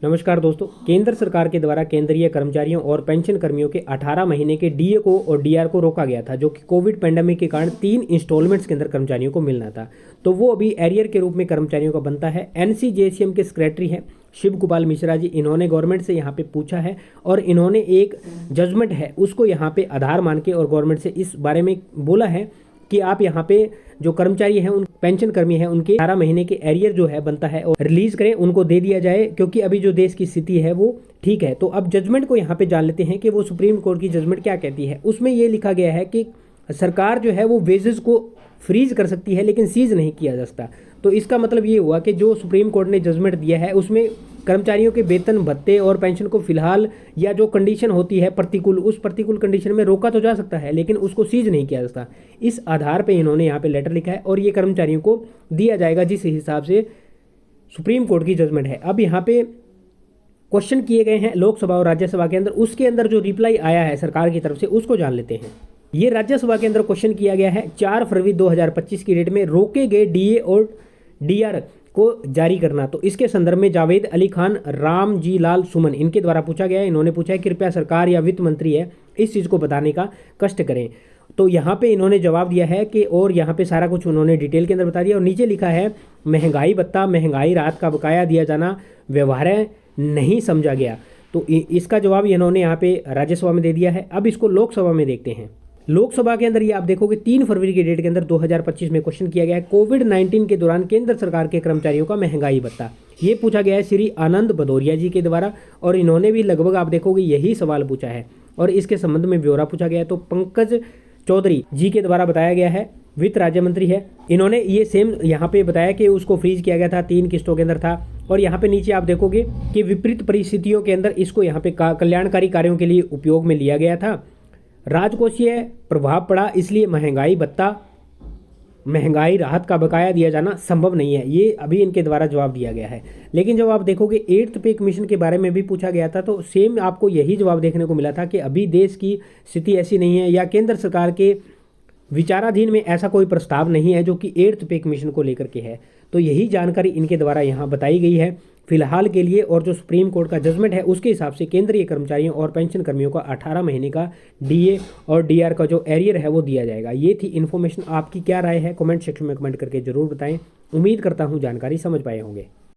नमस्कार दोस्तों, केंद्र सरकार के द्वारा केंद्रीय कर्मचारियों और पेंशन कर्मियों के 18 महीने के डीए को और डीआर को रोका गया था, जो कि कोविड पेंडेमिक के कारण 3 इंस्टॉलमेंट्स के अंदर कर्मचारियों को मिलना था। तो वो अभी एरियर के रूप में कर्मचारियों का बनता है। एनसीजेसीएम के सेक्रेटरी हैं शिव गोपाल मिश्रा जी, इन्होंने गवर्नमेंट से यहाँ पे पूछा है और इन्होंने एक जजमेंट है उसको यहाँ पे आधार मान के और गवर्नमेंट से इस बारे में बोला है कि आप यहाँ पे जो कर्मचारी हैं, उन पेंशन कर्मी हैं, उनके 18 महीने के एरियर जो है बनता है और रिलीज करें, उनको दे दिया जाए, क्योंकि अभी जो देश की स्थिति है वो ठीक है। तो अब जजमेंट को यहाँ पे जान लेते हैं कि वो सुप्रीम कोर्ट की जजमेंट क्या कहती है। उसमें ये लिखा गया है कि सरकार जो है वो वेजेस को फ्रीज कर सकती है लेकिन सीज नहीं किया जा सकता। तो इसका मतलब ये हुआ कि जो सुप्रीम कोर्ट ने जजमेंट दिया है उसमें कर्मचारियों के वेतन भत्ते और पेंशन को फिलहाल या जो कंडीशन होती है प्रतिकूल, उस प्रतिकूल कंडीशन में रोका तो जा सकता है लेकिन उसको सीज नहीं किया जा सकता। इस आधार पे इन्होंने यहाँ पे लेटर लिखा है और ये कर्मचारियों को दिया जाएगा जिस हिसाब से सुप्रीम कोर्ट की जजमेंट है। अब यहाँ पे क्वेश्चन किए गए हैं लोकसभा और राज्यसभा के अंदर, उसके अंदर जो रिप्लाई आया है सरकार की तरफ से उसको जान लेते हैं। ये राज्यसभा के अंदर क्वेश्चन किया गया है 4 फरवरी 2025 की डेट में रोके गए डीए और डीआर को जारी करना। तो इसके संदर्भ में जावेद अली खान, राम जी लाल सुमन, इनके द्वारा पूछा गया है। इन्होंने पूछा है कृपया सरकार या वित्त मंत्री है इस चीज़ को बताने का कष्ट करें। तो यहाँ पे इन्होंने जवाब दिया है कि, और यहाँ पे सारा कुछ उन्होंने डिटेल के अंदर बता दिया और नीचे लिखा है महंगाई भत्ता, महंगाई राहत का बकाया दिया जाना व्यवहार्य नहीं समझा गया। तो इसका जवाब इन्होंने यहाँ पे राज्यसभा में दे दिया है। अब इसको लोकसभा में देखते हैं। लोकसभा के अंदर ये आप देखोगे 3 फरवरी की डेट के अंदर 2025 में क्वेश्चन किया गया है कोविड-19 के दौरान केंद्र सरकार के कर्मचारियों का महंगाई भत्ता। ये पूछा गया है श्री आनंद भदौरिया जी के द्वारा और इन्होंने भी लगभग आप देखोगे यही सवाल पूछा है और इसके संबंध में ब्यौरा पूछा गया है। तो पंकज चौधरी जी के द्वारा बताया गया है, वित्त राज्य मंत्री है, इन्होंने ये सेम यहाँ पे बताया कि उसको फ्रीज किया गया था, 3 किस्तों के अंदर था। और यहाँ पे नीचे आप देखोगे कि विपरीत परिस्थितियों के अंदर इसको यहाँ पे कल्याणकारी कार्यों के लिए उपयोग में लिया गया था। राजकोषीय प्रभाव पड़ा इसलिए महंगाई भत्ता, महंगाई राहत का बकाया दिया जाना संभव नहीं है। ये अभी इनके द्वारा जवाब दिया गया है। लेकिन जब आप देखोगे 8th पे कमीशन के बारे में भी पूछा गया था तो सेम आपको यही जवाब देखने को मिला था कि अभी देश की स्थिति ऐसी नहीं है या केंद्र सरकार के विचाराधीन में ऐसा कोई प्रस्ताव नहीं है जो कि 8th पे कमीशन को लेकर के है। तो यही जानकारी इनके द्वारा यहाँ बताई गई है फिलहाल के लिए। और जो सुप्रीम कोर्ट का जजमेंट है उसके हिसाब से केंद्रीय कर्मचारियों और पेंशन कर्मियों का 18 महीने का डीए और डीआर का जो एरियर है वो दिया जाएगा। ये थी इन्फॉर्मेशन। आपकी क्या राय है कमेंट सेक्शन में कमेंट करके जरूर बताएं। उम्मीद करता हूँ जानकारी समझ पाए होंगे।